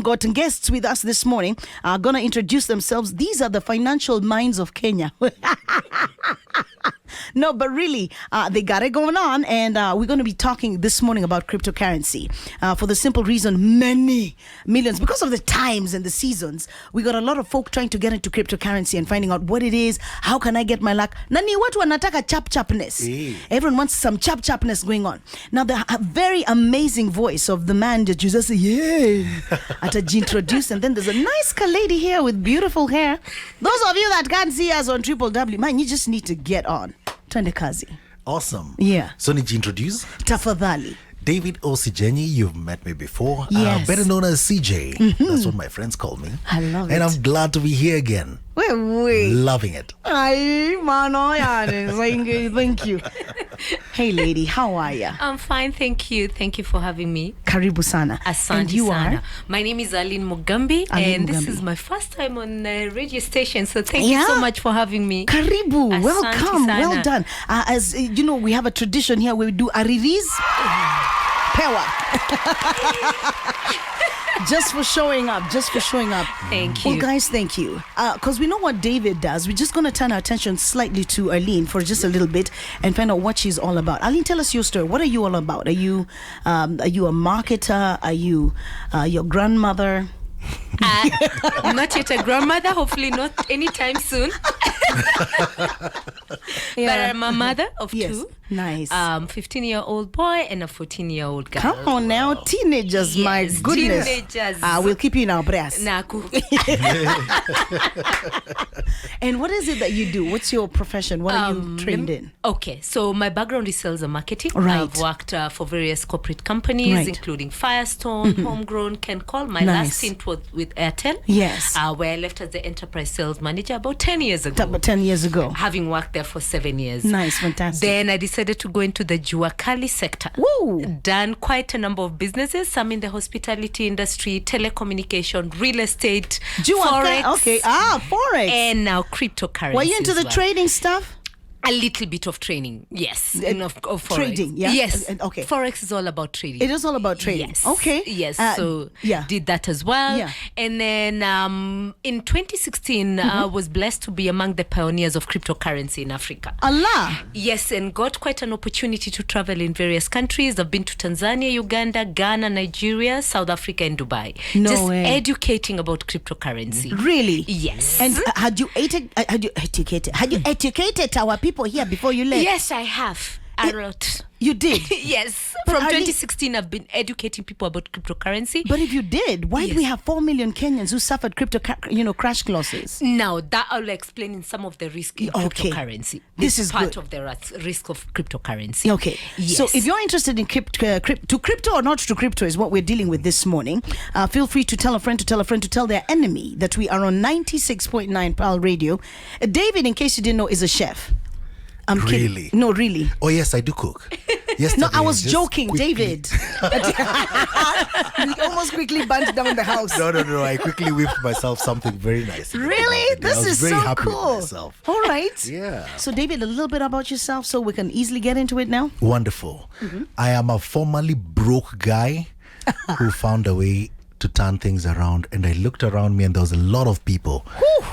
Got guests with us this morning are going to introduce themselves. These are the financial minds of Kenya. No, but really, they got it going on, and we're going to be talking this morning about cryptocurrency for the simple reason many millions, because of the times and the seasons, we got a lot of folk trying to get into cryptocurrency and finding out what it is, how can I get my luck. Nani watu wanataka chap-chapness. Everyone wants some chap-chapness going on. Now, the very amazing voice of the man that you just say, yeah, at a introduce, and then there's a nice lady here with beautiful hair. Those of you that can't see us on www, man, you just need to get on. Twende kazi. Awesome. Yeah. So need you introduce? Tafadhali. David O. Sijenyi, you've met me before. Yes. Better known as CJ. That's what my friends call me. I love it. And I'm glad to be here again. Wait. Loving it. Ay, mano, thank you. Hey, lady, how are ya? I'm fine, thank you. Thank you for having me. Karibu sana. Asante And you sana. are? My name is Aerlene Mugambi, Aerlene this Mugambi. is my first time on a radio station, so thank you so much for having me. Karibu. Asante Welcome. sana. Well done. As you know, we have a tradition here where we do ariris. Power. Just for showing up. Thank you. Well, guys, thank you. Because we know what David does. We're just going to turn our attention slightly to Aerlene for just a little bit and find out what she's all about. Aerlene, tell us your story. What are you all about? Are you a marketer? Are you your grandmother? Not yet a grandmother, hopefully not anytime soon. But I'm a mother of two. Nice. 15-year-old boy and a 14-year-old girl. Come on now, teenagers, Yes, my goodness. teenagers. We'll keep you in our prayers. Naku. And what is it that you do? What's your profession? What are you trained in? Okay, so my background is sales and marketing. Right. I've worked for various corporate companies, Right. including Firestone, Homegrown, Ken Call. My Nice. last stint was with Airtel. Yes. Where I left as the enterprise sales manager about 10 years ago. About 10 years ago. Having worked there for 7 years. Nice, fantastic. Then I decided to go into the Juakali sector. Woo! Done quite a number of businesses, some in the hospitality industry, telecommunication, real estate, Forex. Okay. Forex. And now cryptocurrency. Were you into as the well. trading stuff? A little bit of training, yes. Of Forex. Trading, yeah? Yes. Okay. Forex is all about trading. It is all about trading. Yes. Okay. Yes. So did that as well. Yeah. And then in 2016, I was blessed to be among the pioneers of cryptocurrency in Africa. Allah. Yes, and got quite an opportunity to travel in various countries. I've been to Tanzania, Uganda, Ghana, Nigeria, South Africa, and Dubai. No Just way. educating about cryptocurrency. Really? Yes. And had you educated our people here before you left? Yes, I have. A lot. You did. Yes. But From are they- 2016, I've been educating people about cryptocurrency. But if you did, why do Yes. we have 4 million Kenyans who suffered crash losses? Now, that I'll explain in some of the risk in Okay. cryptocurrency. This is part good. of the risk of cryptocurrency. Okay. Yes. So if you're interested in crypto or not to crypto is what we're dealing with this morning. Feel free to tell a friend to tell a friend to tell their enemy that we are on 96.9 PAL Radio. David, in case you didn't know, is a chef. I'm Really? kidding. No, really. Oh, yes, I do cook. Yes. No, I was just joking, quickly- David. You almost quickly burnt down the house. No. I quickly whipped myself something very nice. Really? This I was is very so happy with cool. myself. All right. Yeah. So, David, a little bit about yourself so we can easily get into it now. Wonderful. I am a formerly broke guy who found a way to turn things around, and I looked around me and there was a lot of people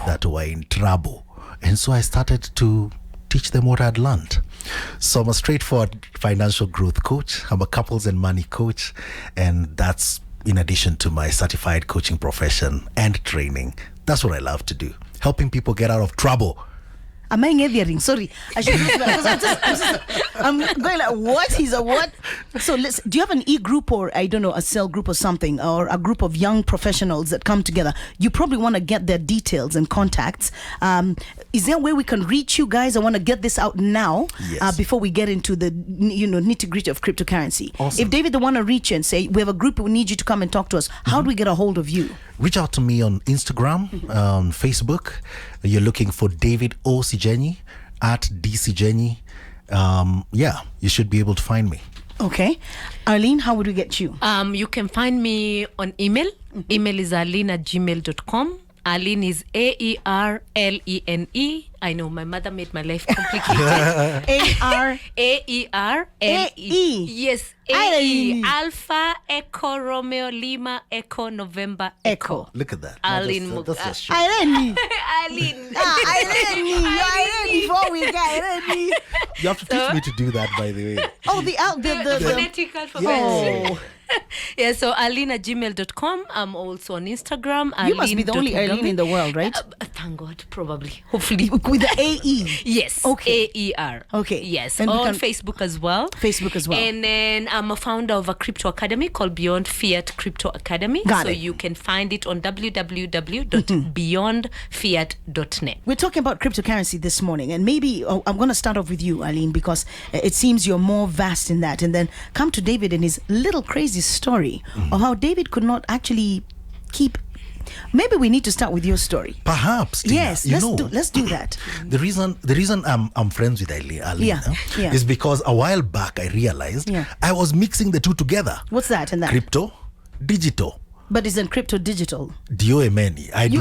that were in trouble, and so I started to teach them what I'd learned. So I'm a straightforward financial growth coach. I'm a couples and money coach, and that's in addition to my certified coaching profession and training. That's what I love to do, helping people get out of trouble. Am I in Sorry, I should use that. I'm going like, what? He's a what? So do you have an e-group or, I don't know, a cell group or something, or a group of young professionals that come together? You probably want to get their details and contacts. Is there a way we can reach you guys? I want to get this out now. Yes. Before we get into the nitty-gritty of cryptocurrency. Awesome. If David, they want to reach you and say, we have a group, we need you to come and talk to us, how do we get a hold of you? Reach out to me on Instagram, on Facebook. You're looking for David O. Sijenyi at DCijenyi. You should be able to find me. Okay. Aerlene, how would we get you? You can find me on email. Email is aerlene@gmail.com. Aerlene is Aerlene I know my mother made my life complicated. A-R. Aerlene. Yes, Aerlene. Alpha Echo Romeo Lima Echo November Echo. Look at that. Aerlene That's just shit. Aerlene. Aerlene. Aerlene. You're Aerlene before we get Aerlene. You have to teach me to do that, by the way. Oh, the phonetic alphabet. Oh. Yeah, so Aerlene@gmail.com. I'm also on Instagram. You must be the only Aerlene.Mugambi. Aerlene in the world, right? Thank God, probably. Hopefully. With the A-E. Yes. Okay. AER. Okay. Yes. And we on can- Facebook as well. Facebook as well. And then I'm a founder of a crypto academy called Beyond Fiat Crypto Academy. Got so it. you can find it on www.beyondfiat.net. We're talking about cryptocurrency this morning, and maybe I'm going to start off with you, Aline, because it seems you're more vast in that, and then come to David and his little crazy story of how David could not actually keep. Maybe we need to start with your story. Perhaps. Tina, Yes, let's do that. The reason I'm friends with Aerlene Yeah. is because a while back I realized Yeah. I was mixing the two together. What's that and that? Crypto, digital. But isn't crypto digital? Diomeni. I do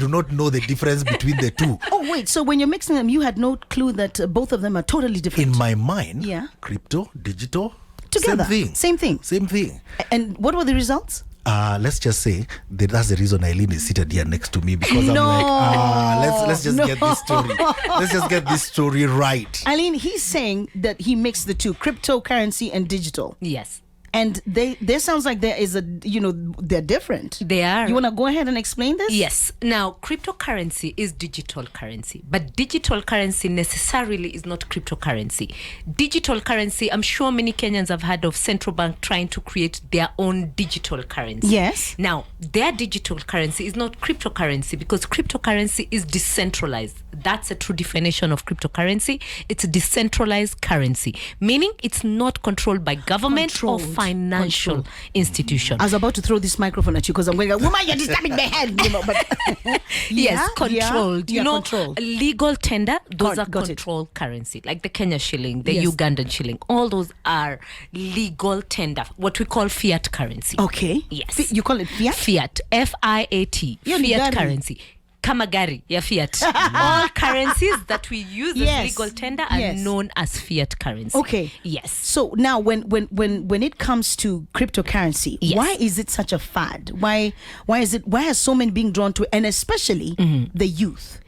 not know the difference between the two. Oh wait, so when you're mixing them, you had no clue that both of them are totally different. In my mind, Yeah. crypto, digital, Together. same thing. Same thing. Same thing. And what were the results? Let's just say that's the reason Aerlene is seated here next to me, because I'm like, let's just get this story. Let's just get this story right. Aline, he's saying that he mixed the two, cryptocurrency and digital. Yes. And there sounds like there is they're different. They are. You want to go ahead and explain this? Yes. Now, cryptocurrency is digital currency, but digital currency necessarily is not cryptocurrency. Digital currency, I'm sure many Kenyans have heard of central bank trying to create their own digital currency. Yes. Now, their digital currency is not cryptocurrency because cryptocurrency is decentralized. That's a true definition of cryptocurrency. It's a decentralized currency, meaning it's not controlled by government or financial institution. I was about to throw this microphone at you because I'm going, woman, you're disturbing my head. But Yes, controlled. You know, controlled. legal tender, those are Got it. controlled currency, like the Kenya shilling, the Yes. Ugandan shilling. All those are legal tender, what we call fiat currency. Okay. Yes. You call it fiat? Fiat, F-I-A-T, Hiyo ni fiat gari. currency. Kamagari, yeah, fiat. All currencies that we use Yes. as legal tender are Yes. known as fiat currency. Okay. Yes. So now when it comes to cryptocurrency, Yes. why is it such a fad? Why are so many being drawn to it, and especially the youth?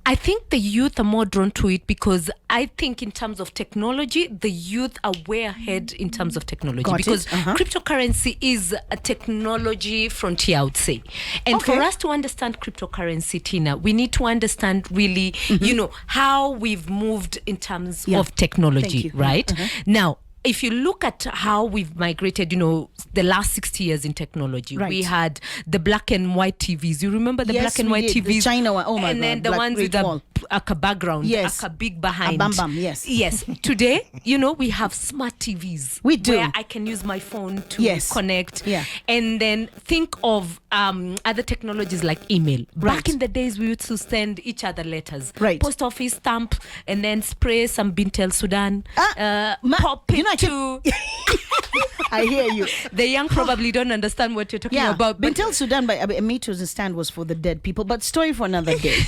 I think the youth are more drawn to it because I think in terms of technology, the youth are way ahead in terms of technology. Got it. Because Uh-huh. cryptocurrency is a technology frontier, I would say. And Okay. for us to understand cryptocurrency, Tina, we need to understand really, how we've moved in terms Yeah. of technology, Thank you. right? Uh-huh. Now, if you look at how we've migrated, the last 60 years in technology, Right. we had the black and white TVs. You remember the Yes, black and we white did. The TVs? China one. Oh my and God, then the black ones with great the wall. aka background, Yes. aka big behind. A bam, yes. Yes. Today, we have smart TVs. We do. Where I can use my phone to Yes. connect. Yeah. And then think of other technologies like email. Right. Back in the days, we used to send each other letters. Right. Post office stamp and then spray some Bintel Sudan. Pop it to... I hear you. The young probably don't understand what you're talking Yeah, about. but- Bintel Sudan by me to understand was for the dead people, but story for another day.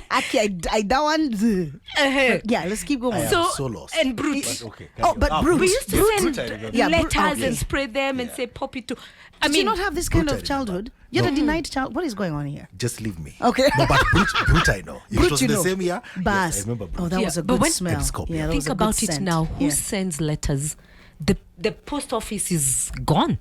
Actually, I that one. Uh-huh. Yeah, let's keep going. I am so lost. And brute. But okay. Oh, but Bruce. We used to Brute. send Yeah, letters okay. and spray them and say pop it to. Did you not have this kind Brute, of I childhood? You're a denied child. What is going on here? Just leave me. Okay. No, but brute I know. If Brute, it was you the know. same year, Bas. yes, I remember brute. Oh, that Yeah, was a but good when- smell. And Scorpion. Yeah, that was Think a about good it scent. now. Who Yeah. sends letters? The post office is gone.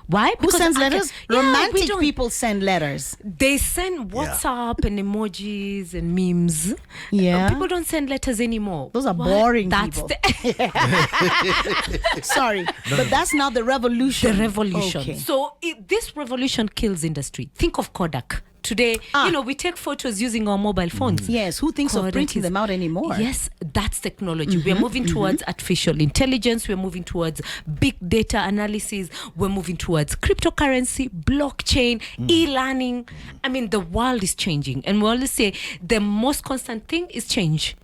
Why? Who sends I can- letters? Yeah, we Romantic don't- people send letters. They send WhatsApp and emojis and memes. Yeah. People don't send letters anymore. Those are Why? boring That's people. the Sorry, but that's now the revolution. the revolution. Okay. So this revolution kills industry. Think of Kodak. Today, we take photos using our mobile phones. Yes, who thinks of Kodak printing is- them out anymore? Yes, that's technology. We are moving towards artificial intelligence. We're moving towards big data analysis. We're moving towards cryptocurrency, blockchain, e-learning. I mean, the world is changing. And we always say the most constant thing is change.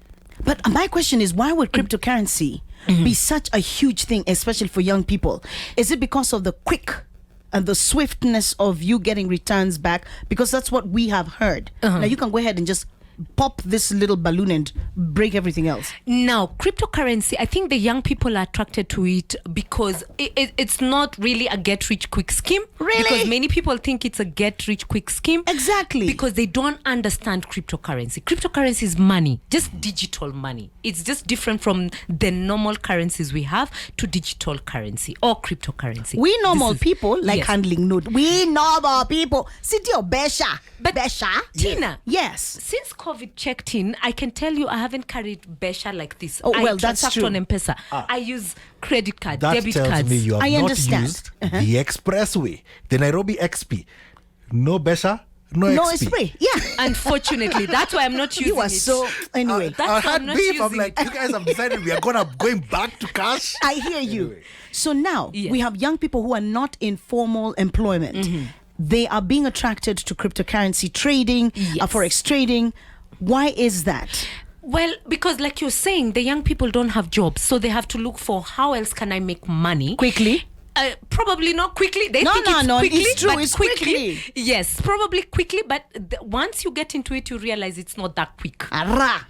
But my question is, why would cryptocurrency be such a huge thing, especially for young people? Is it because of the quick and the swiftness of you getting returns back? Because that's what we have heard. Now you can go ahead and just pop this little balloon and break everything else? Now, cryptocurrency, I think the young people are attracted to it because it's not really a get-rich-quick scheme. Really? Because many people think it's a get-rich-quick scheme. Exactly. Because they don't understand cryptocurrency. Cryptocurrency is money, just digital money. It's just different from the normal currencies we have to digital currency or cryptocurrency. We normal people like yes. handling note. We normal people. Sit your besha. But besha. Tina, Yes. since COVID checked in, I can tell you I haven't carried Besha like this. Oh, well, I that's transact true. on M-Pesa. I use credit card, That debit tells cards. me you have I not understand. used the expressway, the Nairobi XP. No Besha, no No XP. spray. Yeah. Unfortunately, that's why I'm not using You are it. so anyway. That's I why had I'm not beef. I'm using like, it. you guys have decided we are going back to cash. I hear you. Anyway. So now Yes. we have young people who are not in formal employment. Mm-hmm. They are being attracted to cryptocurrency trading, Yes. forex trading. Why is that? Well, because like you're saying, the young people don't have jobs, so they have to look for how else can I make money Quickly. Probably not quickly. They No, think no, it's no, quickly, it's true, but it's quickly. quickly. Yes, probably quickly, but once you get into it, you realize it's not that quick. Arra.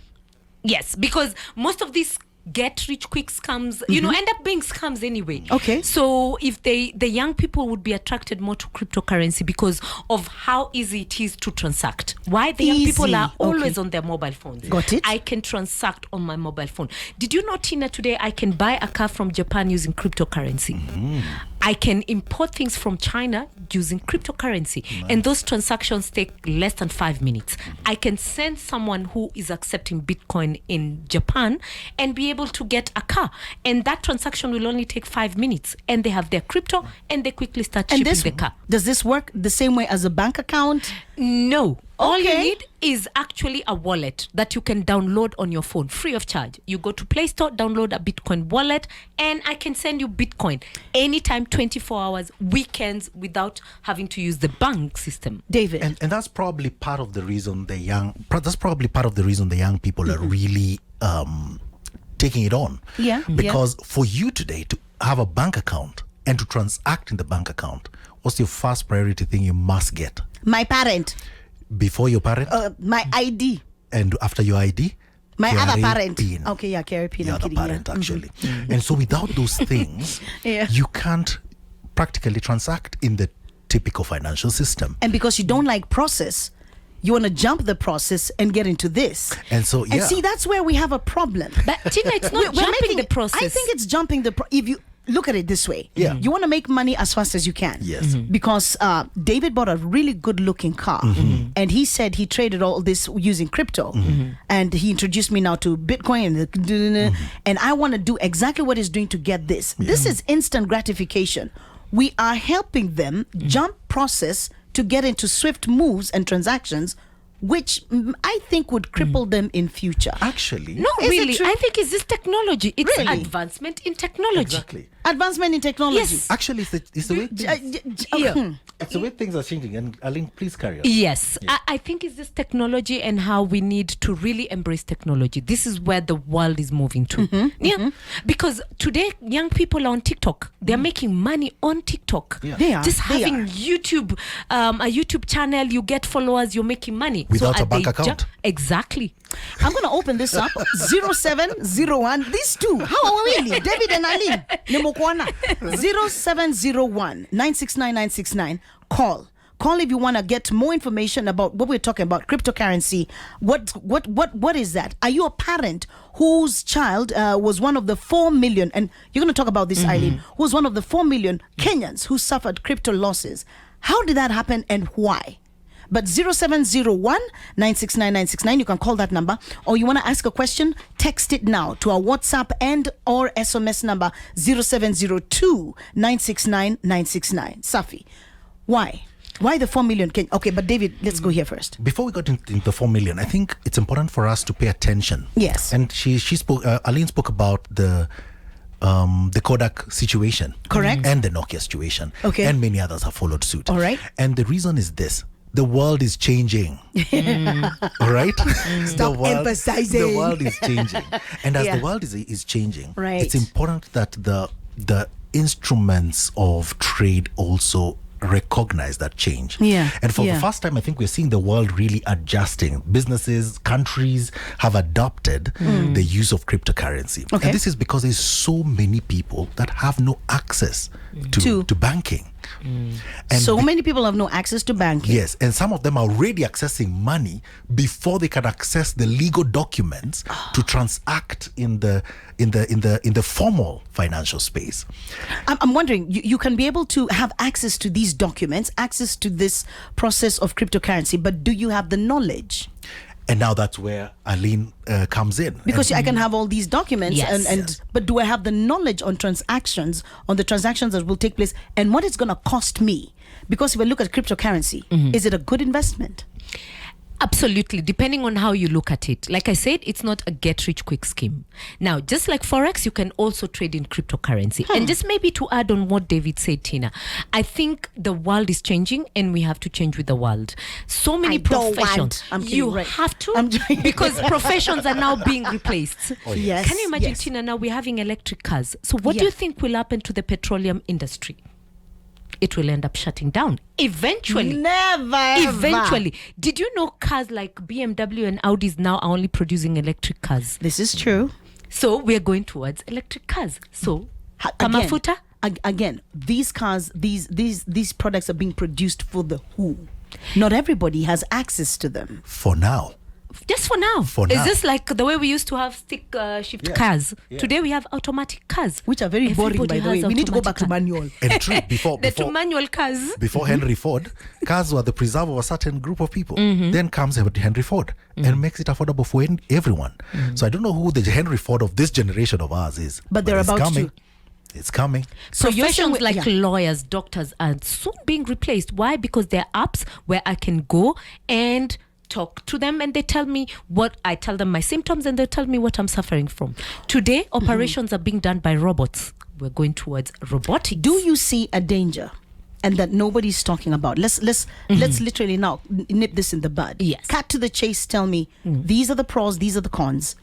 Yes, because most of these get rich quick scams, end up being scams anyway. Okay. So if the young people would be attracted more to cryptocurrency because of how easy it is to transact. Why the young people Easy. are always Okay. on their mobile phones. Got it. I can transact on my mobile phone. Did you know, Tina, today I can buy a car from Japan using cryptocurrency? I can import things from China using cryptocurrency. And those transactions take less than 5 minutes. I can send someone who is accepting Bitcoin in Japan and be able to get a car. And that transaction will only take 5 minutes. And they have their crypto and they quickly start And shipping the car. does this work the same way as a bank account? No. All you Okay. need is actually a wallet that you can download on your phone free of charge. You go to Play Store, download a Bitcoin wallet, and I can send you Bitcoin anytime, 24 hours, weekends, without having to use the bank system. David. And that's probably part of the reason the young people are really taking it on. Yeah, Because for you today to have a bank account and to transact in the bank account, what's your first priority thing you must get? My parent. Before your parent My ID. and after your ID? My other KRA parent. PIN. Okay, yeah, carry pin. The I'm other kidding, parent, yeah. actually. And so without those things, Yeah. you can't practically transact in the typical financial system. And because you don't like process, you want to jump the process and get into this. And so, And see, that's where we have a problem. But Tina, it's not jumping the process. I think it's jumping if you look at it this way. Yeah. You want to make money as fast as you can. Yes. Because David bought a really good looking car. And he said he traded all this using crypto. And he introduced me now to Bitcoin. And I want to do exactly what he's doing to get this. This is instant gratification. We are helping them jump process to get into swift moves and transactions, which I think would cripple them in future. Actually, No, Is it really. true? I think it's this technology. It's Really? advancement in technology. exactly. Advancement in technology. Yes. Actually, it's the way Yeah. it's the way things are changing. And Aerlene, please carry on. Yes, I think it's this technology and how we need to really embrace technology. This is where the world is moving to. Because today young people are on TikTok. They're making money on TikTok. Yeah. They are. Just They having are. YouTube, a YouTube channel, you get followers, you're making money. Without So a bank they account. Exactly. I'm going to open this up. 0701. These two. How are we? David and Aerlene. Nemokwana. 0701 969 969. Call. Call if you want to get more information about what we're talking about, cryptocurrency. What is that? Are you a parent whose child was one of the 4 million, and you're going to talk about this, Aerlene, who was one of the 4 million Kenyans who suffered crypto losses? How did that happen and why? But 0701 969 969, you can call that number, or you want to ask a question, text it now to our WhatsApp and or SMS number 0702 969 969. Safi, why? Why the 4 million? Okay, but David, let's go here first. Before we got into the 4 million, I think it's important for us to pay attention. Yes. And she spoke. Aerlene spoke about the Kodak situation, Correct. and the Nokia situation, Okay. and many others have followed suit. All right. And the reason is this: the world is changing. All right. Stop emphasizing. The world is changing, and as Yeah. the world is changing, Right. it's important that the instruments of trade also recognize that change. Yeah, And for yeah. the first time, I think we're seeing the world really adjusting. Businesses, countries have adopted the use of cryptocurrency. Okay. And this is because there's so many people that have no access to banking. And So many people have no access to banking. yes, and some of them are already accessing money before they can access the legal documents to transact in the formal financial space. I'm wondering, you can be able to have access to these documents, access to this process of cryptocurrency, but do you have the knowledge? And now that's where Aerlene comes in. Because I can have all these documents, Yes. and but do I have the knowledge on the transactions that will take place, and what it's going to cost me? Because if I look at cryptocurrency, is it a good investment? Absolutely, depending on how you look at it. Like I said, it's not a get-rich-quick scheme. Now, just like Forex, you can also trade in cryptocurrency. And just maybe to add on what David said, Tina, I think the world is changing and we have to change with the world. So many I don't professions. want. I'm kidding, You right. have to, I'm joking. because professions are now being replaced. Yes. Can you imagine, yes. Tina, now we're having electric cars. So what do you think will happen to the petroleum industry? It will end up shutting down eventually. Never. ever. Eventually. Did you know cars like BMW and Audis now are only producing electric cars? This is true. So we're going towards electric cars. So Again, Kamafuta? again, these cars, these products are being produced for the who. Not everybody has access to them. For now. Just for now. For Is now. this like the way we used to have stick shift cars? Yeah. Today we have automatic cars. Which are very boring, Everybody by the way. has We need to go back to automatic manual. And true, The two manual cars. before Henry Ford, cars were the preserve of a certain group of people. Then comes Henry Ford and makes it affordable for everyone. So I don't know who the Henry Ford of this generation of ours is. But they're it's about coming. to. It's coming. So you're saying Professions like lawyers, doctors are soon being replaced. Why? Because there are apps where I can go and talk to them and they tell me what I tell them my symptoms and they tell me what I'm suffering from. Today, operations are being done by robots. We're going towards robotics. Do you see a danger, and that nobody's talking about? Let's literally now nip this in the bud. Yes. Cut to the chase. Tell me these are the pros, these are the cons.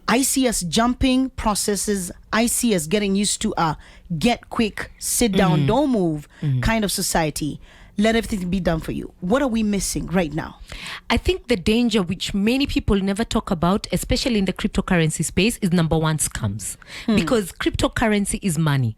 I see us jumping processes. I see us getting used to a get quick, sit down, don't move kind of society. Let everything be done for you. What are we missing right now? I think the danger which many people never talk about, especially in the cryptocurrency space, is number one, scams. Because cryptocurrency is money.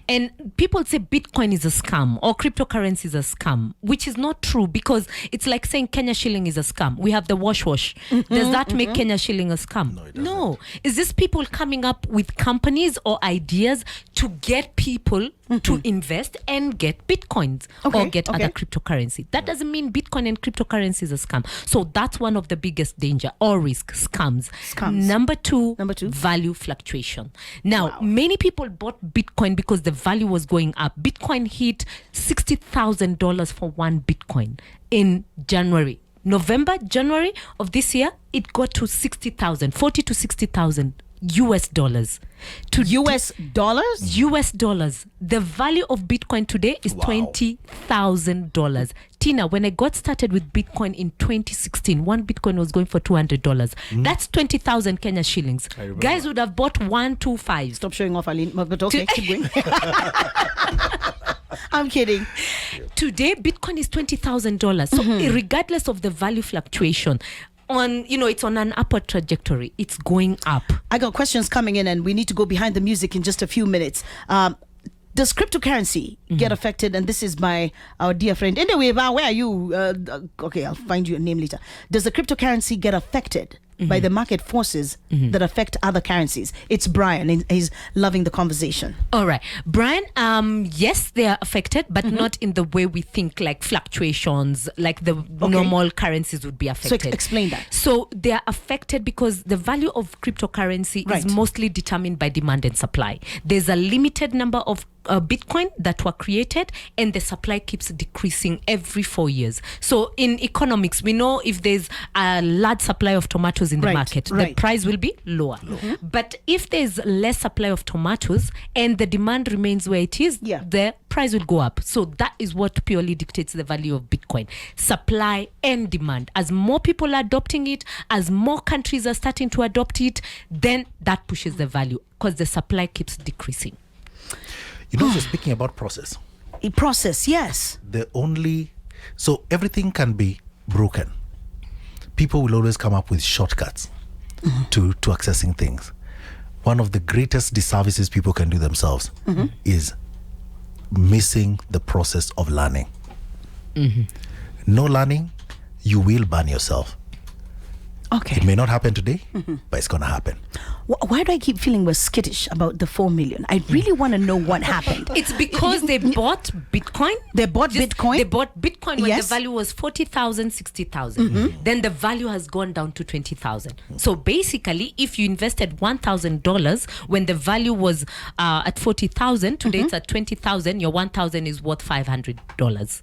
And people say Bitcoin is a scam or cryptocurrency is a scam, which is not true because it's like saying Kenya shilling is a scam. We have the wash. Does that make Kenya shilling a scam? No, it doesn't. No. Is this people coming up with companies or ideas to get people to invest and get Bitcoins Okay, or get okay. other cryptocurrency? That doesn't mean Bitcoin and cryptocurrency is a scam. So that's one of the biggest danger or risk, scams. Number two, value fluctuation. Now, many people bought Bitcoin because the value was going up. Bitcoin hit $60,000 for one Bitcoin in January. January of this year, it got to 60,000, 40 to 60,000 US dollars. To US dollars? US dollars. The value of Bitcoin today is $20,000. Tina, when I got started with Bitcoin in 2016, one Bitcoin was going for $200. That's 20,000 Kenya shillings. Guys would have bought 125. Stop showing off, Aerlene. But okay, keep going. I'm kidding. Today, Bitcoin is $20,000. So regardless of the value fluctuation, it's on an upward trajectory. It's going up. I got questions coming in, and we need to go behind the music in just a few minutes. Does cryptocurrency get affected? And this is by our dear friend. Anyway, where are you? Okay, I'll find you a name later. Does the cryptocurrency get affected by the market forces that affect other currencies? It's Brian, and he's loving the conversation. All right. Brian, yes, they are affected, but not in the way we think, like fluctuations, like the normal currencies would be affected. So explain that. So they are affected because the value of cryptocurrency is mostly determined by demand and supply. There's a limited number of Bitcoin that were created, and the supply keeps decreasing every 4 years. So in economics, we know if there's a large supply of tomatoes in the market, the price will be lower. But if there's less supply of tomatoes and the demand remains where it is, the price will go up. So that is what purely dictates the value of Bitcoin. Supply and demand. As more people are adopting it, as more countries are starting to adopt it, then that pushes the value because the supply keeps decreasing. You know, so speaking about process, A process, yes. So everything can be broken. People will always come up with shortcuts to accessing things. One of the greatest disservices people can do themselves is missing the process of learning. No learning, you will burn yourself. Okay. It may not happen today, but it's going to happen. Why do I keep feeling we're skittish about the 4 million? I really want to know what happened. It's because they bought Bitcoin. They bought Bitcoin? They bought Bitcoin when Yes. the value was 40,000, 60,000. Then the value has gone down to 20,000. So basically, if you invested $1,000 when the value was at 40,000, today it's at 20,000, your 1,000 is worth $500.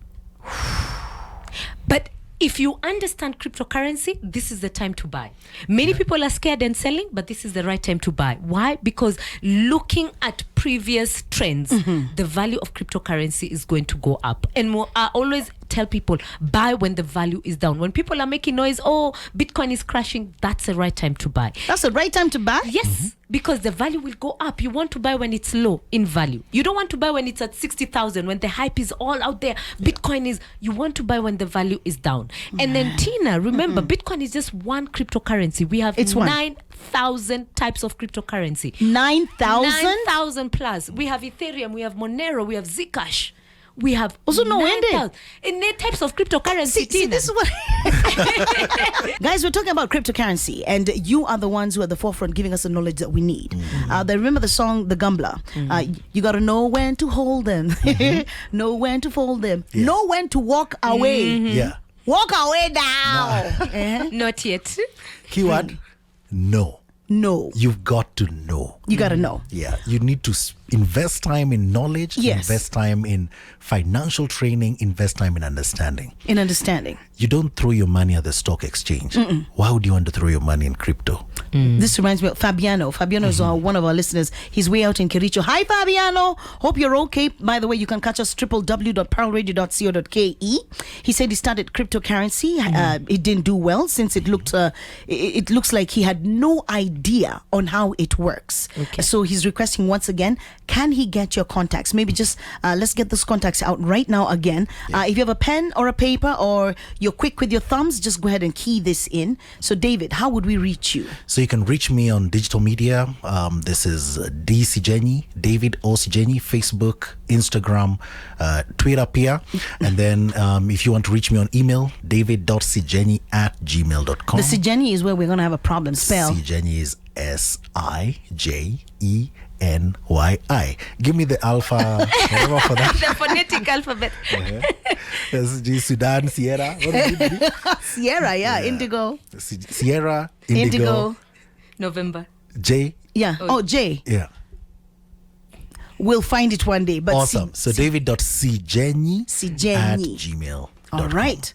But if you understand cryptocurrency, this is the time to buy. Many people are scared and selling, but this is the right time to buy. Why? Because looking at previous trends, the value of cryptocurrency is going to go up. And I always tell people, buy when the value is down. When people are making noise, oh, Bitcoin is crashing, that's the right time to buy. That's the right time to buy? Yes, because the value will go up. You want to buy when it's low in value. You don't want to buy when it's at 60,000, when the hype is all out there. Bitcoin is, you want to buy when the value is down. And then Tina, remember, Bitcoin is just one cryptocurrency. We have 9,000 types of cryptocurrency. 9,000? 9,000 plus. We have Ethereum, we have Monero, we have Zcash. We have also no end. 8 types of cryptocurrency. See, this is what guys, we're talking about cryptocurrency, and you are the ones who are at the forefront giving us the knowledge that we need. Remember the song The Gambler? You gotta know when to hold them, know when to fold them, know when to walk away. Walk away now. Not yet. Keyword, no. No. You've got to know. You got to know. Yeah. You need to invest time in knowledge, invest time in financial training, invest time in understanding. In understanding. You don't throw your money at the stock exchange. Why would you want to throw your money in crypto? This reminds me of Fabiano. Fabiano is one of our listeners. He's way out in Kericho. Hi, Fabiano. Hope you're okay. By the way, you can catch us www.pearlradio.co.ke. He said he started cryptocurrency. It didn't do well since it looks like he had no idea on how it works. Okay. So he's requesting once again, can he get your contacts? Maybe just let's get those contacts out right now again. If you have a pen or a paper or you're quick with your thumbs, just go ahead and key this in. So David, how would we reach you? So you can reach me on digital media. This is D Sijenyi, David O Sijenyi, Facebook, Instagram, Twitter, Pia. And then if you want to reach me on email, david.sijenyi@gmail.com. The Sijenyi is where we're going to have a problem. Spell. Sijenyi is SIJENYI. Give me the alpha, whatever for that. The phonetic alphabet. That's G, Sudan, Sierra. What is it? Sierra, Indigo. Sierra, Indigo. November. J. Yeah. Oh, J. Yeah. We'll find it one day. But Awesome. So david.sijenyi@gmail.com. All right.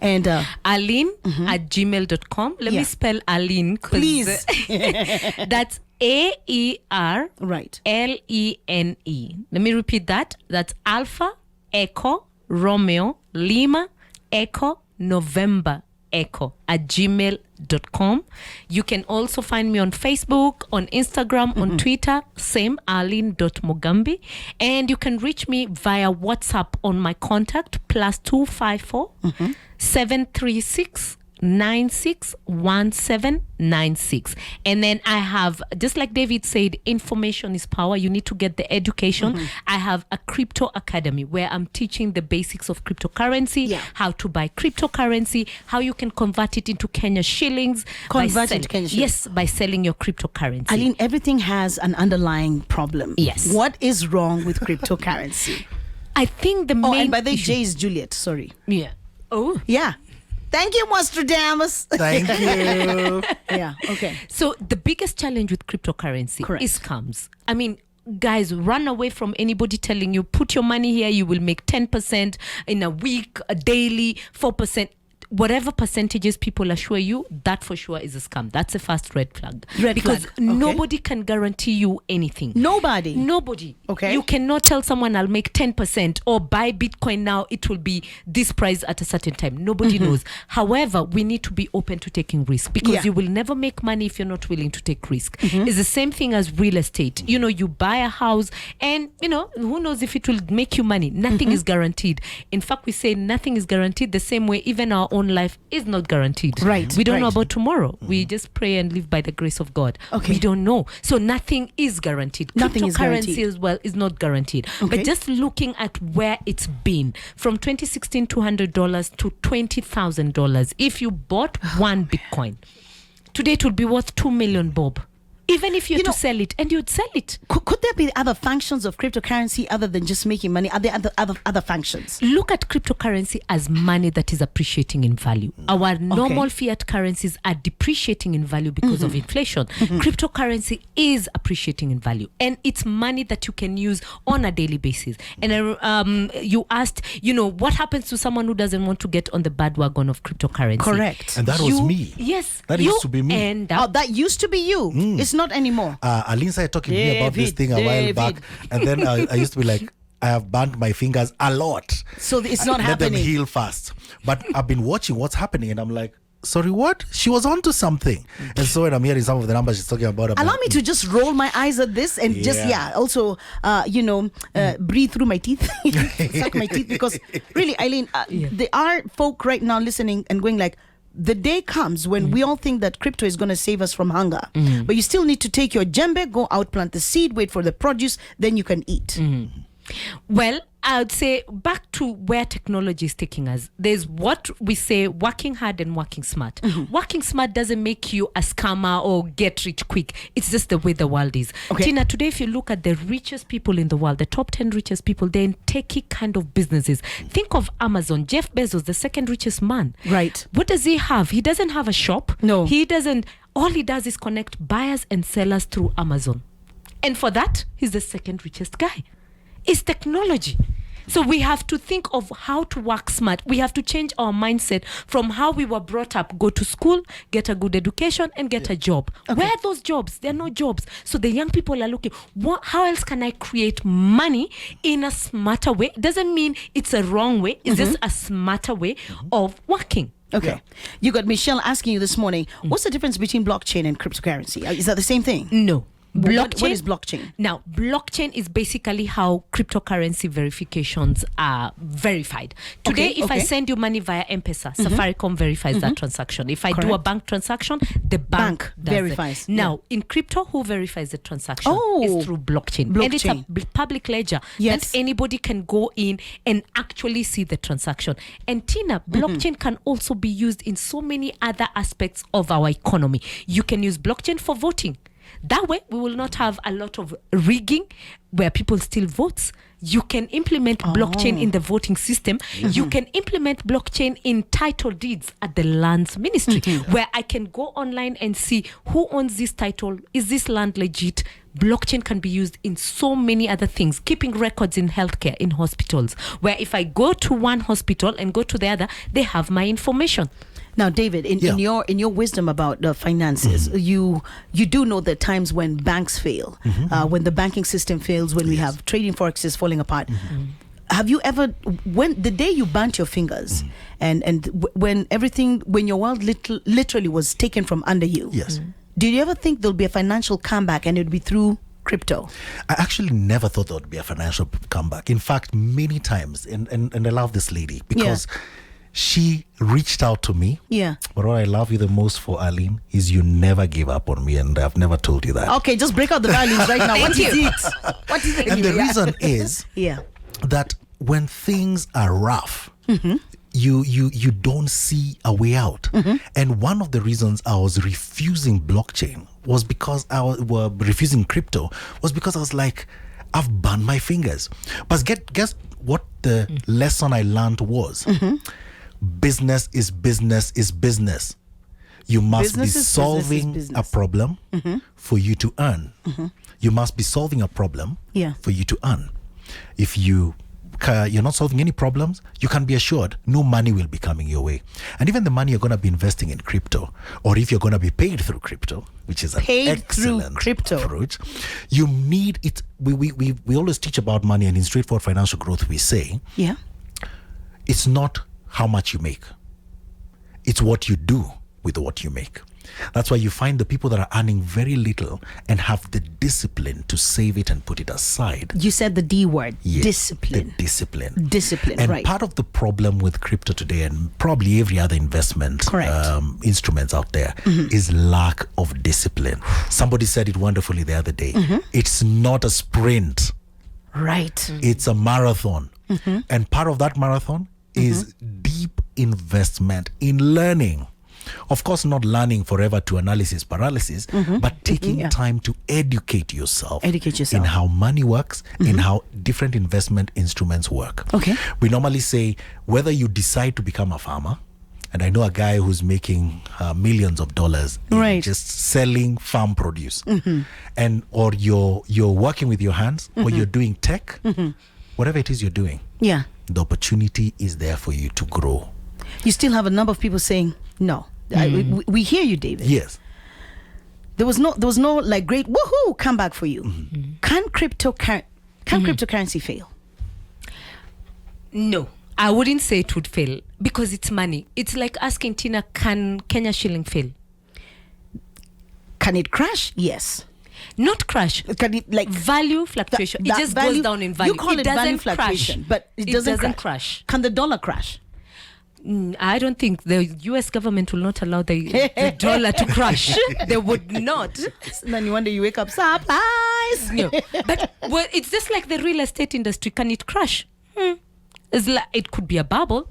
And Aerlene at gmail.com. Let me spell Aerlene. Please. That's AER right. LENE. Let me repeat that. That's Alpha Echo Romeo Lima Echo November Echo at gmail.com. You can also find me on Facebook, on Instagram, on Twitter, same Aerlene.Mugambi. And you can reach me via WhatsApp on my contact +254 736 961796. And then I have, just like David said, information is power. You need to get the education. I have a crypto academy where I'm teaching the basics of cryptocurrency, how to buy cryptocurrency, how you can convert it into Kenya shillings. Convert it to Kenya shillings. Yes, by selling your cryptocurrency. Aerlene, everything has an underlying problem. Yes. What is wrong with cryptocurrency? I think the main... Oh, and by the way, J is Juliet. Sorry. Yeah. Oh. Yeah. Thank you, Nostradamus. Thank you. Yeah, okay. So the biggest challenge with cryptocurrency is scams. I mean, guys, run away from anybody telling you, put your money here, you will make 10% in a week, a daily, 4%. whatever percentages people assure you, that for sure is a scam. That's a first red flag. Because Okay. Nobody can guarantee you anything. Nobody. Okay. You cannot tell someone I'll make 10% or buy Bitcoin now, it will be this price at a certain time. Nobody knows. However, we need to be open to taking risk, because you will never make money if you're not willing to take risk. It's the same thing as real estate. You buy a house and, who knows if it will make you money. Nothing is guaranteed. In fact, we say nothing is guaranteed the same way even our own life is not guaranteed. Right. We don't know right. about tomorrow. We just pray and live by the grace of God. Okay. We don't know. So nothing is guaranteed. Nothing is Cryptocurrency guaranteed. as well is not guaranteed. Okay. But just looking at where it's been from 2016, $200 to $20,000. If you bought one Bitcoin, today it would be worth 2 million, Bob. Even if you're to sell it, and you'd sell it. Could there be other functions of cryptocurrency other than just making money? Are there other functions? Look at cryptocurrency as money that is appreciating in value. Our normal fiat currencies are depreciating in value because of inflation. Cryptocurrency is appreciating in value, and it's money that you can use on a daily basis. And you asked, what happens to someone who doesn't want to get on the bandwagon of cryptocurrency? Correct. And that was me. Yes. That used to be me. End Oh, up that used to be you. It's not anymore. Aline started talking to me about this thing a while back, and then I used to be like, I have burnt my fingers a lot. So it's not Let them happening. heal fast. But I've been watching what's happening, and I'm like, sorry, what? She was onto something. And so when I'm hearing some of the numbers she's talking about, I'm Allow like, me to just roll my eyes at this and also, breathe through my teeth, suck my teeth, because really, Aerlene, there are folk right now listening and going like, the day comes when we all think that crypto is going to save us from hunger, but you still need to take your djembe, go out, plant the seed, wait for the produce, then you can eat. Well, I would say back to where technology is taking us. There's what we say, working hard and working smart. Working smart doesn't make you a scammer or get rich quick. It's just the way the world is. Okay. Tina, today if you look at the richest people in the world, the top 10 richest people, they're in techie kind of businesses. Think of Amazon. Jeff Bezos, the second richest man. Right. What does he have? He doesn't have a shop. No. He doesn't. All he does is connect buyers and sellers through Amazon. And for that, he's the second richest guy. It's technology. So we have to think of how to work smart. We have to change our mindset from how we were brought up. Go to school, get a good education, and get a job. Where are those jobs? There are no jobs. So the young people are looking, how else can I create money in a smarter way? It doesn't mean it's a wrong way. It's just a smarter way of working. Okay. You got Michelle asking you this morning, what's the difference between blockchain and cryptocurrency? Is that the same thing? No. What is blockchain? Now, blockchain is basically how cryptocurrency verifications are verified. Today, if I send you money via M-Pesa, Safaricom verifies that transaction. If I do a bank transaction, the bank does verifies. it. Now, in crypto, who verifies the transaction? Oh. Is through blockchain. And it's a public ledger that anybody can go in and actually see the transaction. And Tina, blockchain can also be used in so many other aspects of our economy. You can use blockchain for voting. That way, we will not have a lot of rigging where people steal votes. You can implement blockchain in the voting system. You can implement blockchain in title deeds at the lands ministry, where I can go online and see who owns this title. Is this land legit? Blockchain can be used in so many other things. Keeping records in healthcare, in hospitals, where if I go to one hospital and go to the other, they have my information. Now, David, in your wisdom about finances, you do know that times when banks fail, when the banking system fails, when we have trading forexes falling apart. Have you ever, when the day you burnt your fingers and when your world literally was taken from under you? Yes. Did you ever think there'll be a financial comeback and it would be through crypto? I actually never thought there would be a financial comeback. In fact, many times, and I love this lady because she reached out to me. Yeah. But what I love you the most for, Aerlene, is you never give up on me, and I've never told you that. Okay, just break out the values right now. What is it? What is it? And the reason is that when things are rough, you don't see a way out. And one of the reasons I was refusing blockchain was because refusing crypto was because I was like, I've burned my fingers. But guess what the lesson I learned was? Business is business is business. You must be solving a problem for you to earn. You must be solving a problem for you to earn. If you you're not solving any problems, you can be assured no money will be coming your way. And even the money you're going to be investing in crypto, or if you're going to be paid through crypto, which is an excellent approach, you need it. We always teach about money, and in Straightforward Financial Growth we say, it's not how much you make, it's what you do with what you make. That's why you find the people that are earning very little and have the discipline to save it and put it aside. You said the D word, yes, discipline. The discipline. Discipline, and right. part of the problem with crypto today, and probably every other investment instruments out there, is lack of discipline. Somebody said it wonderfully the other day. It's not a sprint. Right. It's a marathon. And part of that marathon is deep investment in learning. Of course, not learning forever to analysis paralysis, but taking time to educate yourself in how money works, in how different investment instruments work. Okay. We normally say whether you decide to become a farmer, and I know a guy who's making millions of dollars in just selling farm produce, and or you're working with your hands, or you're doing tech, whatever it is you're doing, the opportunity is there for you to grow. You still have a number of people saying no. We hear you, David. Yes. There was no like great woohoo comeback for you. Can cryptocurrency fail? No, I wouldn't say it would fail because it's money. It's like asking Tina, can Kenya shilling fail? Can it crash? Yes. Not crash. Can it like value fluctuation? It just goes down in value. You call it value fluctuation, but it doesn't crash. Can the dollar crash? I don't think the US government will not allow the dollar to crash. They would not. And then one day you wake up, supplies. No. But it's just like the real estate industry. Can it crash? It's like, it could be a bubble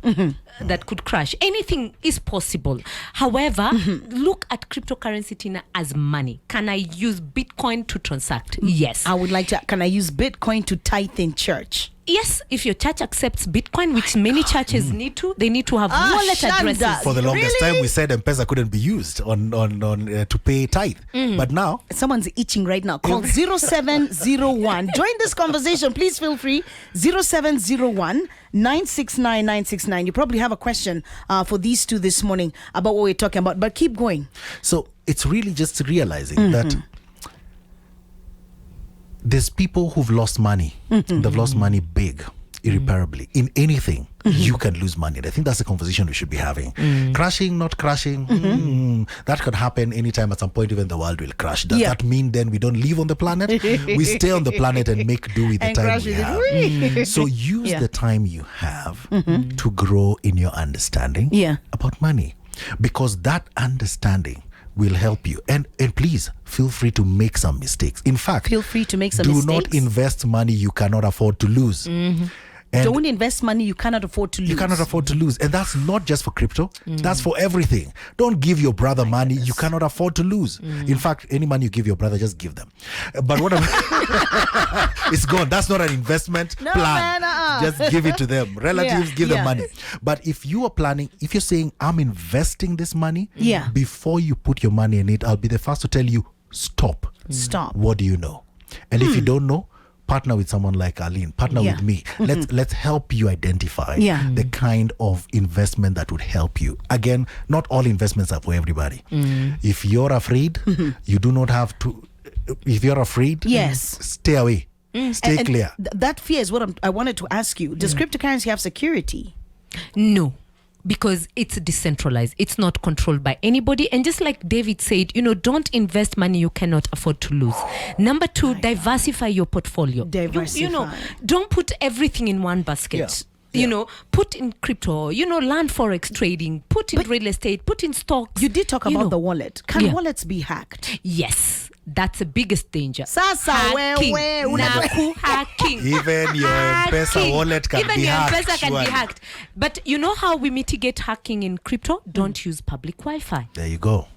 that could crash. Anything is possible. However, look at cryptocurrency, Tina, as money. Can I use Bitcoin to transact? Yes. I would like to. Can I use Bitcoin to tithe in church? Yes, if your church accepts Bitcoin, which many churches need to, they need to have wallet addresses. For the longest time, we said M-Pesa couldn't be used on to pay tithe. But now... Someone's itching right now. Call 0701. Join this conversation. Please feel free. 0701 969 969. You probably have a question for these two this morning about what we're talking about. But keep going. So it's really just realizing that there's people who've lost money. They've lost money big, irreparably. In anything, you can lose money. And I think that's the conversation we should be having. Crashing, not crashing, that could happen anytime. At some point, even the world will crash. Does that mean then we don't live on the planet? We stay on the planet and make do with the time we have. So use the time you have to grow in your understanding about money. Because that understanding will help you. And please feel free to make some mistakes. In fact, feel free to make some mistakes. Do not invest money you cannot afford to lose. And don't invest money you cannot afford to lose. You cannot afford to lose. And that's not just for crypto. That's for everything. Don't give your brother money you cannot afford to lose. In fact, any money you give your brother, just give them. But what it's gone. That's not an investment plan. Just give it to them. Relatives, give them money. But if you are planning, if you're saying, I'm investing this money, before you put your money in it, I'll be the first to tell you, stop. Stop. What do you know? And if you don't know, partner with someone like Aerlene, partner with me. Let's help you identify the kind of investment that would help you. Again, not all investments are for everybody. If you're afraid, you do not have to. If you're afraid, stay away. Stay clear. That fear is what I wanted to ask you. Does cryptocurrency have security? No. Because it's decentralized. It's not controlled by anybody. And just like David said, don't invest money you cannot afford to lose. Number two, diversify your portfolio. Don't put everything in one basket. Put in crypto, learn forex trading, put in real estate, put in stocks. You did talk about the wallet. Can wallets be hacked? Yes. That's the biggest danger. Hacking. Hacking. Even your M-Pesa wallet can be hacked. Even your M-Pesa can be hacked. But you know how we mitigate hacking in crypto? Don't use public Wi-Fi. There you go.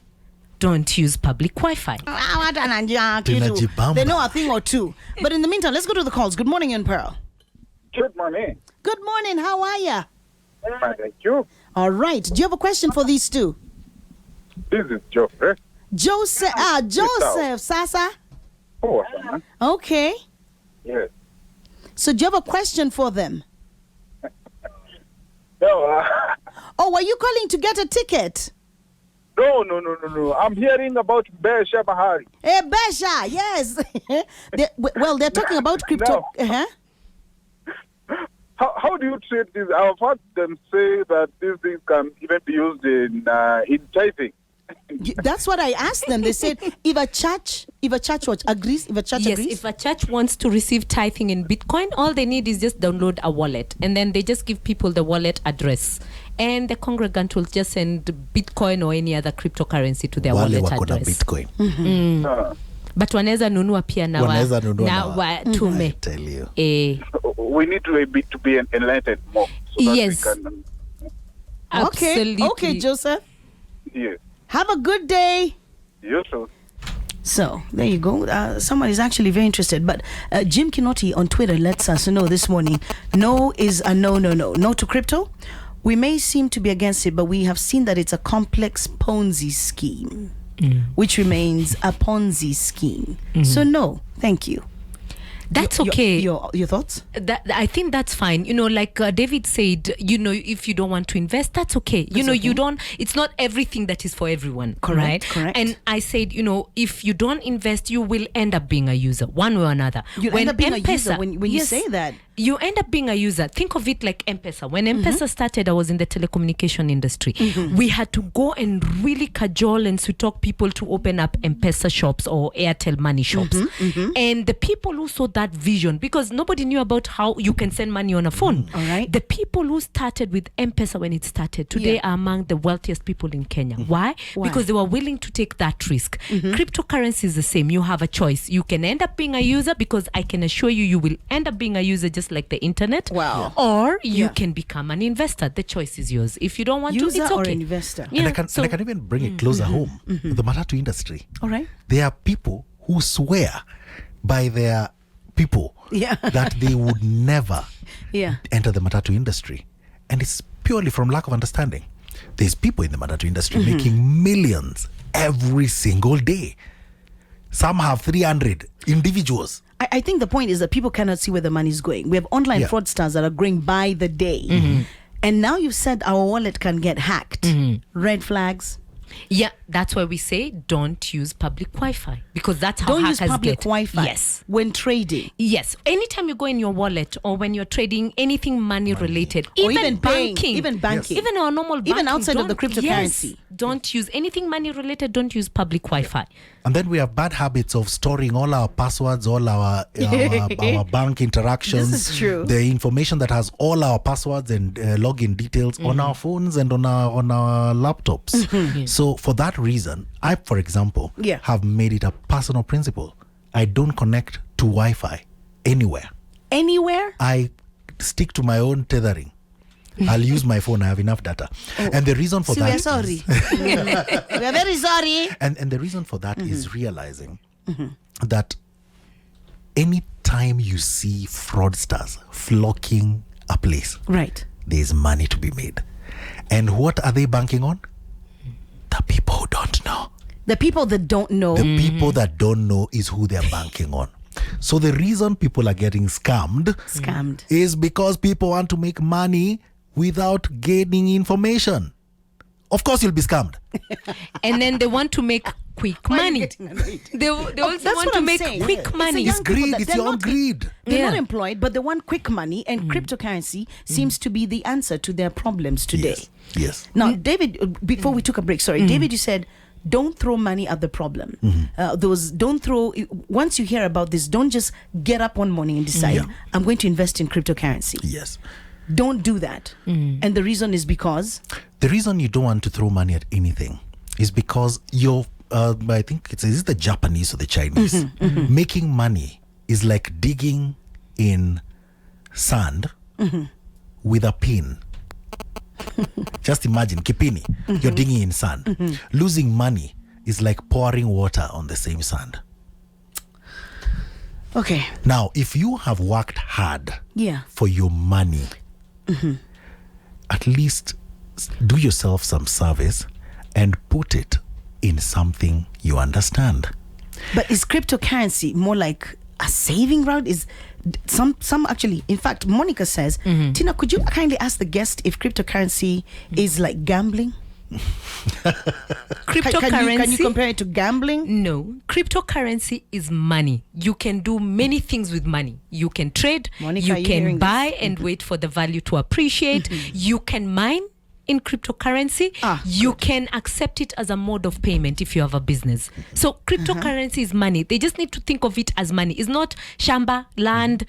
Don't use public Wi-Fi. They know a thing or two. But in the meantime, let's go to the calls. Good morning, in Pearl. Good morning. Good morning. How are you? Thank you. All right. Do you have a question for these two? This is Joseph. Joseph, Sasa. Oh, okay. Yes. So do you have a question for them? No, Oh, were you calling to get a ticket? no. I'm hearing about Besha Bahari. Hey, Besha, yes. They're talking about crypto. No. Uh-huh. How do you treat this? I've heard them say that these things can even be used in tithing. That's what I asked them. They said if a church agrees, Yes, agrees. if a church wants to receive tithing in Bitcoin, all they need is just download a wallet, and then they just give people the wallet address, and the congregant will just send Bitcoin or any other cryptocurrency to their Wale wallet wako na address. Bitcoin. But wanaweza nunua pia na Wanaweza nunua na na watume. I tell you. We need to be enlightened more. So that Yes. We can, Absolutely. Okay, Joseph. yes. Have a good day. You too. So there you go. Someone is actually very interested. But Jim Kinoti on Twitter lets us know this morning, no is a no. No to crypto. We may seem to be against it, but we have seen that it's a complex Ponzi scheme, which remains a Ponzi scheme. So no, thank you. That's okay. Your thoughts? That I think that's fine. Like David said, if you don't want to invest, that's okay. You don't. It's not everything that is for everyone. Correct, right? correct. And I said, if you don't invest, you will end up being a user one way or another. You end up being a user when you say that. You end up being a user. Think of it like M-Pesa. When M-Pesa started, I was in the telecommunication industry. We had to go and really cajole and to talk people to open up M-Pesa shops or Airtel money shops. And the people who saw that vision, because nobody knew about how you can send money on a phone. All right. The people who started with M-Pesa when it started today are among the wealthiest people in Kenya. Why? Because they were willing to take that risk. Cryptocurrency is the same. You have a choice. You can end up being a user, because I can assure you will end up being a user just like the internet. Wow. Or you can become an investor. The choice is yours. If you don't want User to, it's okay. or investor. Yeah. And I can even bring it closer home. The matatu industry. All right. There are people who swear by their people that they would never enter the matatu industry. And it's purely from lack of understanding. There's people in the matatu industry making millions every single day. Some have 300 individuals. I think the point is that people cannot see where the money is going. We have online fraudsters that are growing by the day. And now you've said our wallet can get hacked. Red flags. Yeah, that's why we say don't use public Wi-Fi, because that's how Don't hackers use public get. Wi-Fi Yes. when trading. Yes. Anytime you go in your wallet or when you're trading anything money related, Or even paying, banking, even banking. even our normal banking, Even outside of the don't- cryptocurrency. yes, don't use anything money related. Don't use public Wi-Fi. And then we have bad habits of storing all our passwords, all our bank interactions. This is true. The information that has all our passwords and login details on our phones and on our laptops. So for that reason, I, for example, have made it a personal principle. I don't connect to Wi-Fi anywhere. Anywhere? I stick to my own tethering. I'll use my phone. I have enough data. And the reason for See, that we are is- sorry. We are very sorry. and the reason for that is realizing that any time you see fraudsters flocking a place, Right. there's money to be made. And what are they banking on? The people who don't know. The people that don't know. The people that don't know is who they're banking on. So the reason people are getting Scammed. is because people want to make money without gaining information. Of course, you'll be scammed. And then they want to make quick Why are you money. getting annoyed? They also That's want what to I'm make saying. quick It's a money. young It's people greed. that It's they're your own not- greed. They're not Yeah. employed, but they want quick money, and cryptocurrency seems to be the answer to their problems today. Yes. Now, David, before we took a break, David, you said, don't throw money at the problem. Once you hear about this, don't just get up one morning and decide, I'm going to invest in cryptocurrency. Yes. Don't do that. And the reason is because? The reason you don't want to throw money at anything is because you're, I think is it the Japanese or the Chinese? Making money is like digging in sand with a pin. Just imagine, kipini, you're digging in sand. Losing money is like pouring water on the same sand. Okay. Now, if you have worked hard for your money, at least do yourself some service and put it in something you understand. But is cryptocurrency more like a saving route? Is some actually, in fact, Monica says, Tina, could you kindly ask the guest if cryptocurrency is like gambling? Cryptocurrency. Can you compare it to gambling? No. Cryptocurrency is money. You can do many things with money. You can trade, Monica, you are you can hearing buy and wait for the value to appreciate. You can mine in cryptocurrency. You can accept it as a mode of payment if you have a business. So cryptocurrency is money. They just need to think of it as money. It's not shamba, land.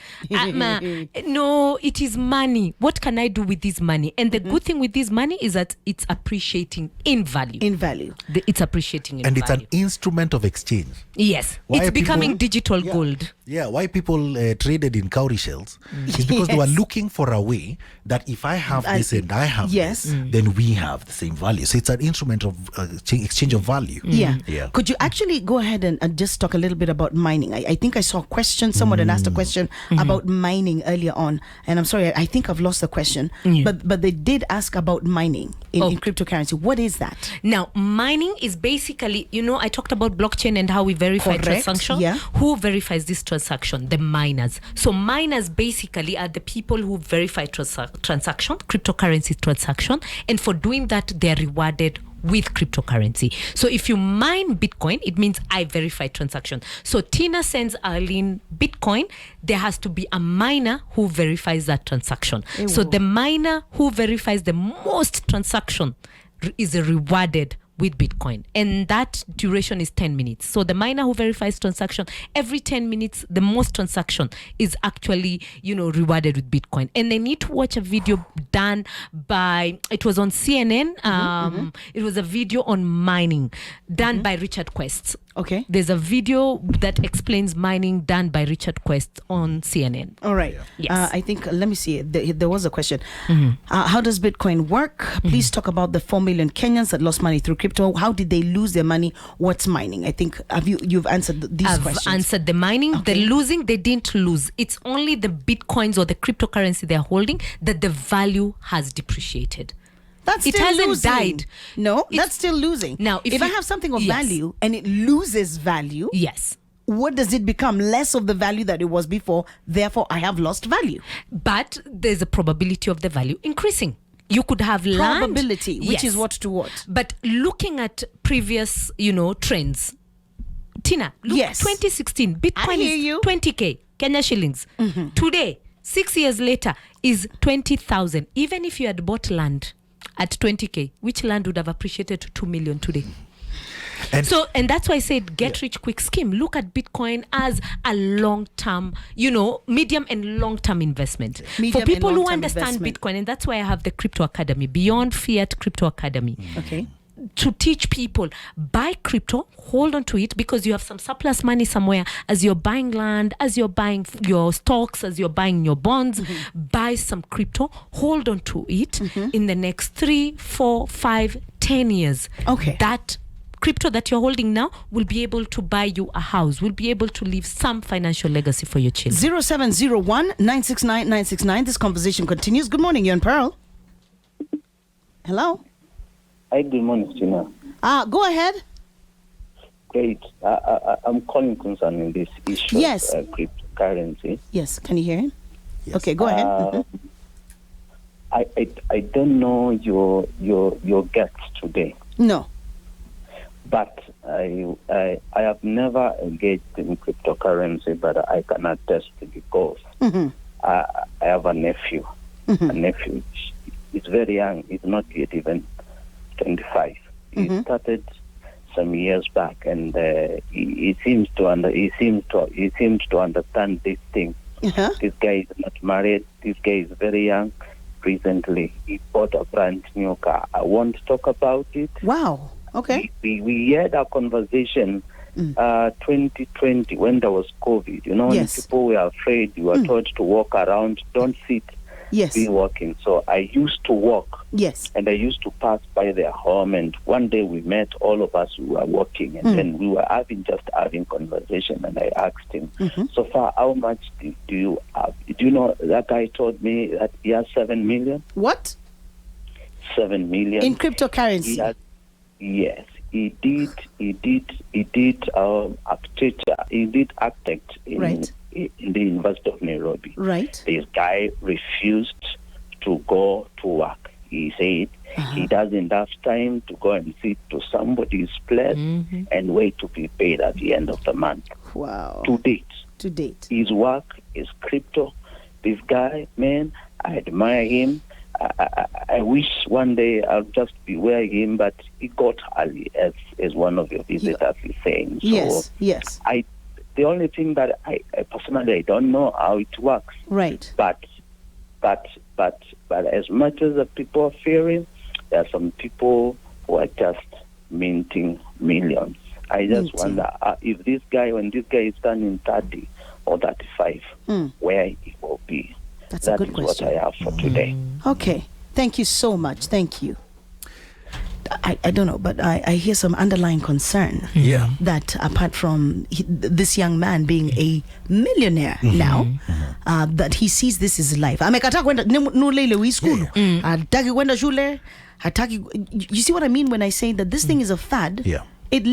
No, it is money. What can I do with this money? And the good thing with this money is that it's appreciating in value. In value. It's appreciating in And value. it's an instrument of exchange. Yes. Why It's are becoming people- digital gold. Yeah, why people traded in cowrie shells is because they were Yes. looking for a way that if I have this and I have Yes. this, then we have the same value. So it's an instrument of exchange of value. Yeah. Yeah. Could you actually go ahead and just talk a little bit about mining? I think I saw a question. Someone had asked a question about mining earlier on. And I'm sorry, I think I've lost the question. But they did ask about mining in cryptocurrency. What is that? Now, mining is basically, I talked about blockchain and how we verify Correct, transaction. yeah. Who verifies this transaction? The miners. So miners basically are the people who verify transaction, cryptocurrency transaction. And for doing that, they're rewarded with cryptocurrency. So if you mine Bitcoin, it means I verify transaction. So Tina sends Aerlene Bitcoin. There has to be a miner who verifies that transaction. So the miner who verifies the most transaction is rewarded with Bitcoin, and that duration is 10 minutes. So the miner who verifies transaction, every 10 minutes, the most transaction is actually, rewarded with Bitcoin. And they need to watch a video done by, it was on CNN. It was a video on mining done by Richard Quest. Okay. There's a video that explains mining done by Richard Quest on CNN. All right. Yes. I think, let me see. There was a question. How does Bitcoin work? Please talk about the 4 million Kenyans that lost money through crypto. How did they lose their money? What's mining? I think you've answered these questions. I've answered the mining. Okay. The losing, they didn't lose. It's only the Bitcoins or the cryptocurrency they're holding that the value has depreciated. That's It still hasn't losing. died. No, It's- that's still losing. Now, if I you- have something of Yes. value and it loses value, Yes. what does it become? Less of the value that it was before. Therefore, I have lost value. But there's a probability of the value increasing. You could have land. Probability, which is what to what? But looking at previous, trends. Tina, look, Yes. 2016, Bitcoin hear is you. 20K, Kenya shillings. Today, 6 years later, is 20,000. Even if you had bought land at 20K, which land would have appreciated to 2 million today? And that's why I said get rich quick scheme. Look at Bitcoin as a long-term, medium and long-term investment. Medium For and people who long-term understand investment. Bitcoin, and that's why I have the Crypto Academy, Beyond Fiat Crypto Academy. Okay. To teach people, buy crypto, hold on to it because you have some surplus money somewhere. As you're buying land, as you're buying your stocks, as you're buying your bonds, buy some crypto, hold on to it in the next 3, 4, 5, 10 years. Okay. That crypto that you're holding now will be able to buy you a house, will be able to leave some financial legacy for your children. 0701 969 969. This conversation continues. Good morning, you're on Pearl. Hello. Hi, good morning, Tina. Go ahead. Great. I'm calling concerning this issue Yes. of cryptocurrency. Yes, can you hear him? Yes. Okay, go ahead. I don't know your guests today, No. but I have never engaged in cryptocurrency, but I can attest because I have a nephew. A nephew. He's very young. He's not yet even 25. He started some years back, and he seems to understand this thing. This guy is not married. This guy is very young. Recently, he bought a brand new car. I won't talk about it. Wow. Okay. We had a conversation 2020 when there was COVID. When Yes. people were afraid, you were told to walk around, don't sit, Yes. be walking. So I used to walk. Yes. And I used to pass by their home, and one day we met, all of us who were walking, and then we were having conversation, and I asked him, so far, how much do you have? Do you know, that guy told me that he has 7 million? What? 7 million. In He cryptocurrency. has, yes, he did architecture in Right. in the University of Nairobi. Right. This guy refused to go to work. He said he doesn't have time to go and sit to somebody's place and wait to be paid at the end of the month. Wow. To date. To date. His work is crypto. This guy, man, I admire him. I wish one day I'll just be where him, but he got early, as one of your visitors is saying. So yes. The only thing that I personally, I don't know how it works. Right. But as much as the people are fearing, there are some people who are just minting millions. I just wonder if this guy, when this guy is turning 30 or 35, where he will be. That's That a good is question. what I have for today. Okay. Thank you so much. Thank you. I don't know, but I hear some underlying concern. Yeah. That apart from this young man being a millionaire now, that he sees this as life. Amekataa kwenda nulele wi school. Hataki kwenda shule. Hataki. You see what I mean when I say that this thing is a fad? Yeah. It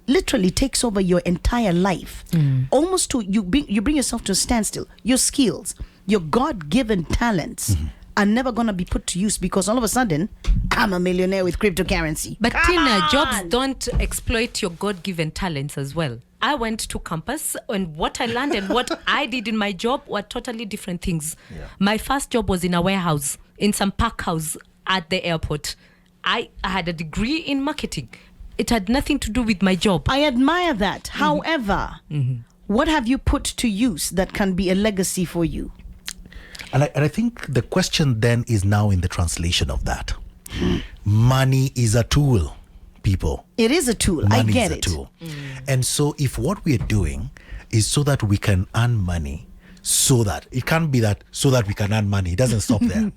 literally takes over your entire life. Almost to you bring yourself to a standstill. Your skills, your God-given talents are never going to be put to use because all of a sudden I'm a millionaire with cryptocurrency. But Tina, jobs don't exploit your God-given talents as well. I went to campus and what I learned and what I did in my job were totally different things. Yeah. My first job was in a warehouse, in some pack house at the airport. I had a degree in marketing. It had nothing to do with my job. I admire that. However, what have you put to use that can be a legacy for you? And I think the question then is now in the translation of that. Money is a tool, people. It is a tool. Money I get is it. a tool. And so if what we're doing is so that we can earn money, so that it can't be that so that we can earn money. It doesn't stop there.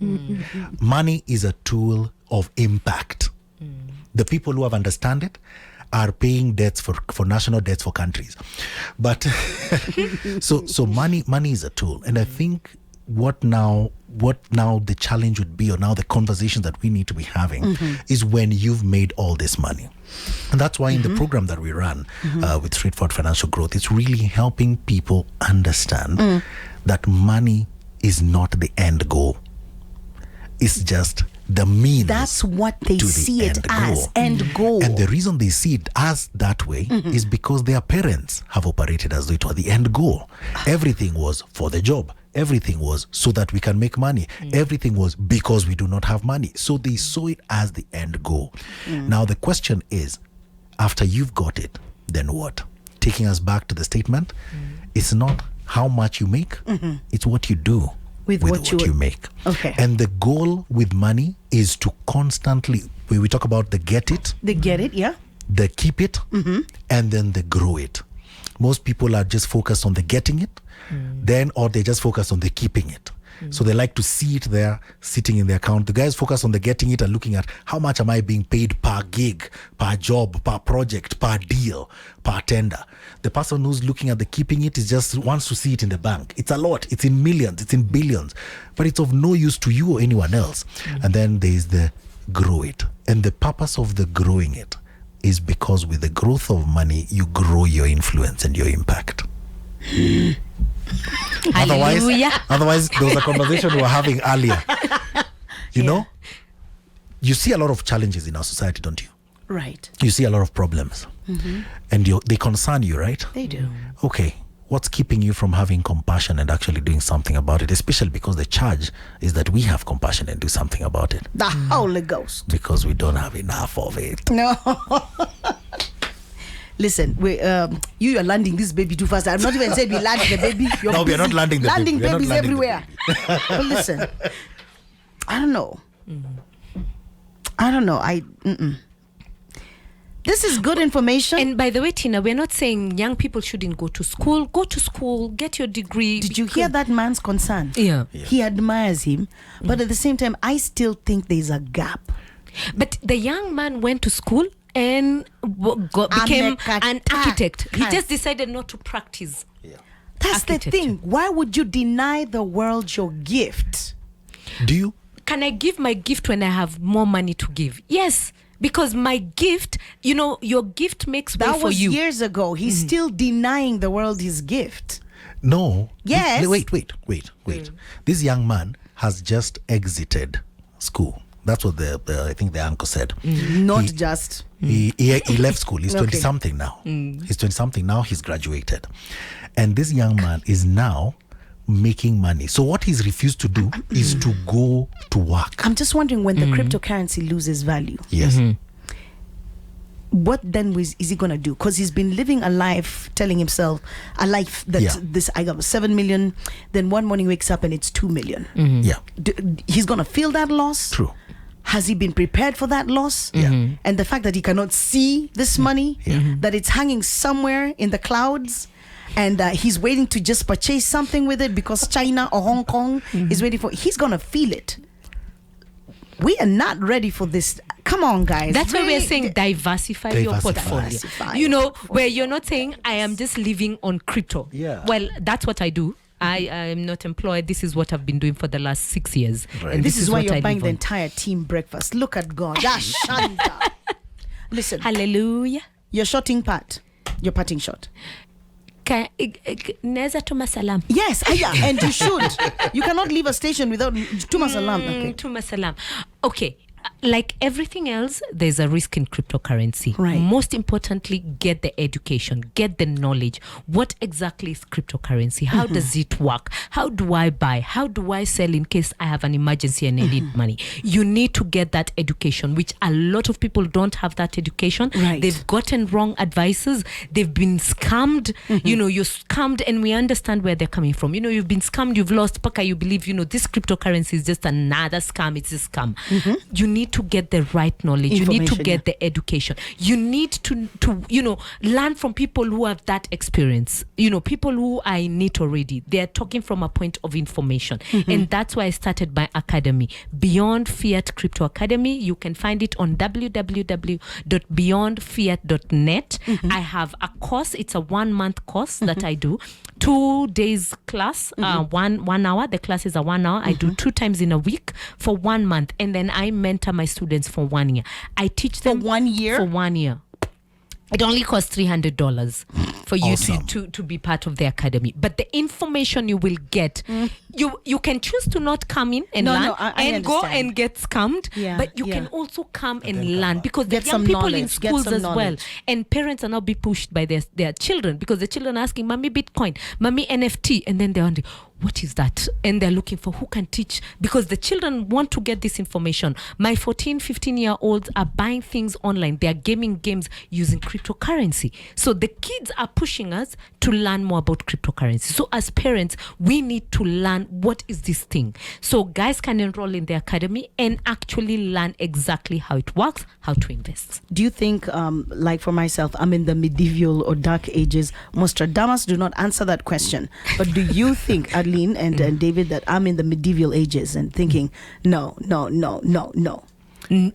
Money is a tool of impact. The people who have understand it are paying debts for national debts for countries. But so money is a tool. And I think what now the challenge would be, or now the conversation that we need to be having is when you've made all this money. And that's why in the program that we run with Straightforward Financial Growth, it's really helping people understand that money is not the end goal. It's just the means. That's what they see it as, end goal. And the reason they see it as that way is because their parents have operated as though it was the end goal. Everything was for the job. Everything was so that we can make money. Everything was because we do not have money. So they saw it as the end goal. Now the question is, after you've got it, then what? Taking us back to the statement, it's not how much you make, it's what you do with what you make. Okay. And the goal with money is to constantly, when we talk about the get it, the keep it, and then the grow it. Most people are just focused on the getting it, or they just focus on the keeping it. So they like to see it there sitting in the account. The guys focus on the getting it and looking at how much am I being paid per gig, per job, per project, per deal, per tender. The person who's looking at the keeping it is just wants to see it in the bank. It's a lot. It's in millions. It's in billions. But it's of no use to you or anyone else. And then there's the grow it. And the purpose of the growing it is because with the growth of money, you grow your influence and your impact. Otherwise, there was a conversation we were having earlier. You know, you see a lot of challenges in our society, don't you? Right. You see a lot of problems, and they concern you, right? They do. Okay, what's keeping you from having compassion and actually doing something about it? Especially because the charge is that we have compassion and do something about it. The Holy Ghost. Because we don't have enough of it. No. Listen, you are landing this baby too fast. I'm not even saying we landed the baby. You're No, we are not landing the landing baby. babies Landing everywhere. But listen, I don't know. This is good information. And by the way, Tina, we're not saying young people shouldn't go to school. Go to school, get your degree. Did you hear that man's concern? Yeah. He admires him, but at the same time, I still think there's a gap. But the young man went to school and became an architect. He just decided not to practice. That's the thing. Why would you deny the world your gift? Do you? Can I give my gift when I have more money to give? Yes. Because my gift, your gift makes way for you. That was years ago. He's still denying the world his gift. No. Yes. Wait. This young man has just exited school. That's what I think the uncle said. Not just. He left school. He's Okay. 20-something now. He's 20-something now. He's graduated. And this young man is now making money. So what he's refused to do is to go to work. I'm just wondering, when the cryptocurrency loses value, Yes. what then is he going to do? Because he's been living a life telling himself a life that I got 7 million, then one morning wakes up and it's 2 million. Yeah. He's going to feel that loss. True. Has he been prepared for that loss? Yeah. And the fact that he cannot see this money, that it's hanging somewhere in the clouds, and he's waiting to just purchase something with it because China or Hong Kong is waiting for, he's going to feel it. We are not ready for this. Come on, guys. That's why we're Really, saying diversify your portfolio. Diversify You your know, where you're not saying, I am just living on crypto. Yeah. Well, that's what I do. I am not employed. This is what I've been doing for the last 6 years. Right. And this is why what you're I buying live the on. entire team breakfast. Look at God. Shanta. Listen, Hallelujah. you're shotting pat. You're patting shot. Neza tuma salam. Yes, and you should. You cannot leave a station without tuma salam. Okay. Tuma salam. Okay. Like everything else, there's a risk in cryptocurrency. Right. Most importantly, get the education, get the knowledge. What exactly is cryptocurrency? How does it work? How do I buy? How do I sell in case I have an emergency and I need money? You need to get that education, which a lot of people don't have that education. Right. They've gotten wrong advices. They've been scammed. You know, you're scammed, and we understand where they're coming from. You know, you've been scammed, you've lost Paka, you believe, you know, this cryptocurrency is just another scam. It's a scam. You need to get the right knowledge. You need to Information, get the education. You need to you know, learn from people who have that experience. You know, people who are in it already. They are talking from a point of information. And that's why I started my academy, Beyond Fiat Crypto Academy. You can find it on www.beyondfiat.net. I have a course. It's a 1-month course that I do. 2 days class, 1 hour. The class is a 1 hour. I do 2 times in a week for 1 month. And then I mentor my students for 1 year. I teach them For 1 year? For 1 year. It only costs $300 for you Awesome. to be part of the academy. But the information you will get, you can choose to not come in and learn I and go understand. and get scammed. Yeah, But you yeah. can also come and then learn, come because Get the young some people in knowledge, get schools some as well. knowledge. And parents are now being pushed by their children, because the children are asking, Mommy Bitcoin, Mommy NFT. And then they're wondering, what is that? And they're looking for who can teach, because the children want to get this information. My 14, 15-year-olds are buying things online. They are gaming games using cryptocurrency. So the kids are pushing us to learn more about cryptocurrency. So as parents, we need to learn what is this thing. So guys can enroll in the academy and actually learn exactly how it works, how to invest. Do you think, like for myself, I'm in the medieval or dark ages? Nostradamus do not answer that question. But do you think, Aerlene and David, that I'm in the medieval ages and thinking, no?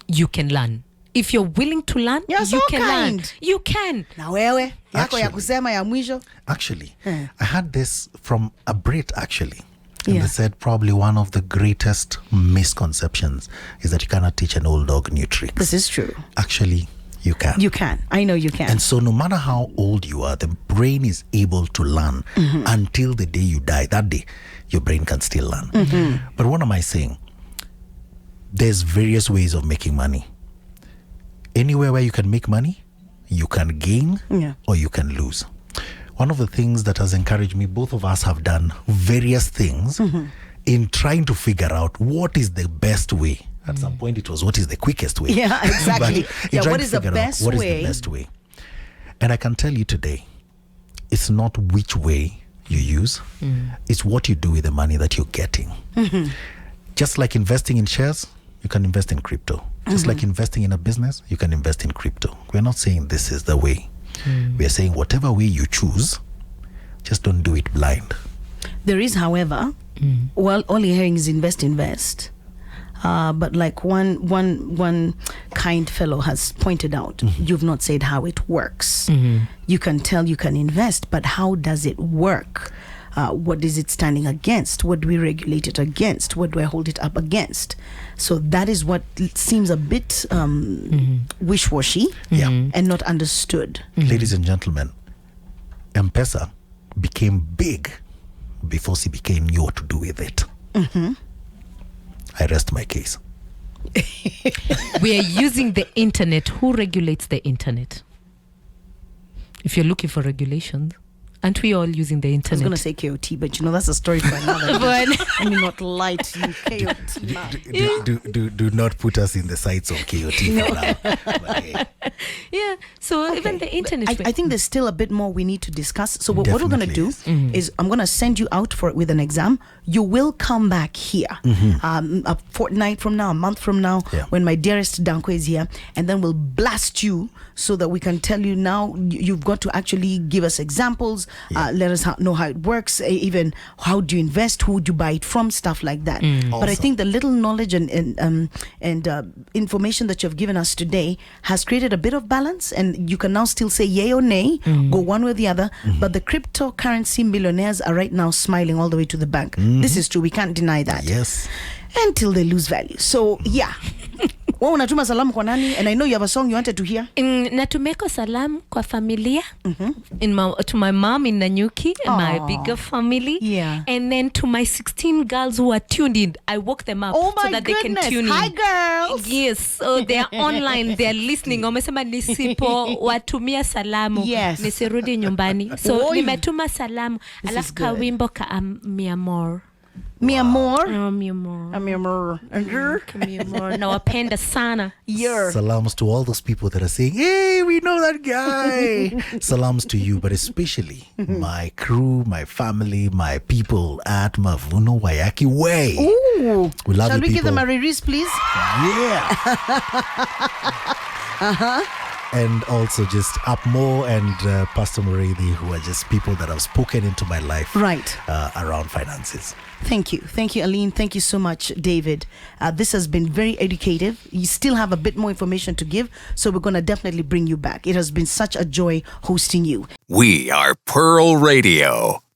You can learn. If you're willing to learn, You're you so can learn. kind. You can. Na wewe, yako ya Actually. kusema ya mwisho. Actually, I had this from a Brit, actually. And Yeah. they said probably one of the greatest misconceptions is that you cannot teach an old dog new tricks. This is true. Actually, you can. You can. I know you can. And so no matter how old you are, the brain is able to learn until the day you die. That day, your brain can still learn. But what am I saying? There's various ways of making money. Anywhere where you can make money, you can gain or you can lose. One of the things that has encouraged me, both of us have done various things in trying to figure out what is the best way. At some point it was what is the quickest way. Yeah, exactly. But in Yeah, trying what to is the figure out best what is way? the best way. And I can tell you today, it's not which way you use, it's what you do with the money that you're getting. Just like investing in shares, you can invest in crypto. Just like investing in a business, you can invest in crypto. We're not saying this is the way. We're saying whatever way you choose, just don't do it blind. There is, however, well, all you're hearing is invest. But like one kind fellow has pointed out, you've not said how it works. You can tell you can invest, but how does it work? What is it standing against? What do we regulate it against? What do I hold it up against? So that is what seems a bit wish-washy and not understood. Ladies and gentlemen, M-Pesa became big before CBK knew what to do with it. I rest my case. We are using the internet. Who regulates the internet? If you're looking for regulations, aren't we all using the I was internet? going to say KOT, but that's a story for another day. Let me not lie to you, KOT. man. Do not put us in the sights of KOT for now. But, hey, Yeah. So even the internet. I think there's still a bit more we need to discuss. So what we're going to do Definitely is I'm going to send you out with an exam. You will come back here a fortnight from now, a month from now, Yeah. when my dearest Dunco is here, and then we'll blast you so that we can tell you now you've got to actually give us examples, let us know how it works, even how do you invest, who would you buy it from, stuff like that. But I Awesome. think the little knowledge and information that you've given us today has created a bit of balance, and you can now still say yay or nay, go one way or the other. But the cryptocurrency millionaires are right now smiling all the way to the bank. This is true. We can't deny that. yes. Until they lose value. So yeah. Wewe unatuma salamu kwa nani? And I know you have a song you wanted to hear. Natumeko salam kwa familia. To my mom in Nanyuki and my Aw. bigger family. Yeah. And then to my 16 girls who are tuned in. I woke them up Oh so my that goodness. they can tune in. Hi girls. Yes, so they're online, they're listening. Wamesema nisipo watumia salamu Yes. nisirudi nyumbani. So Oi. nimetuma salamu. This is Alafu good. kawimbo ka mi amor. Mi amor. Mi amor. Mi amor. Mi amor. Nawapenda sana. You're Salams to all those people that are saying, hey, we know that guy. Salams to you, but especially my crew, my family, my people at Mavuno Wayaki Way. Ooh. We love Shall you we give them people. a release, please? Yeah. And also just Upmore and Pastor Moredi, who are just people that have spoken into my life Right. around finances. Thank you, Aerlene. Thank you so much, David. This has been very educative. You still have a bit more information to give, so we're going to definitely bring you back. It has been such a joy hosting you. We are Pearl Radio.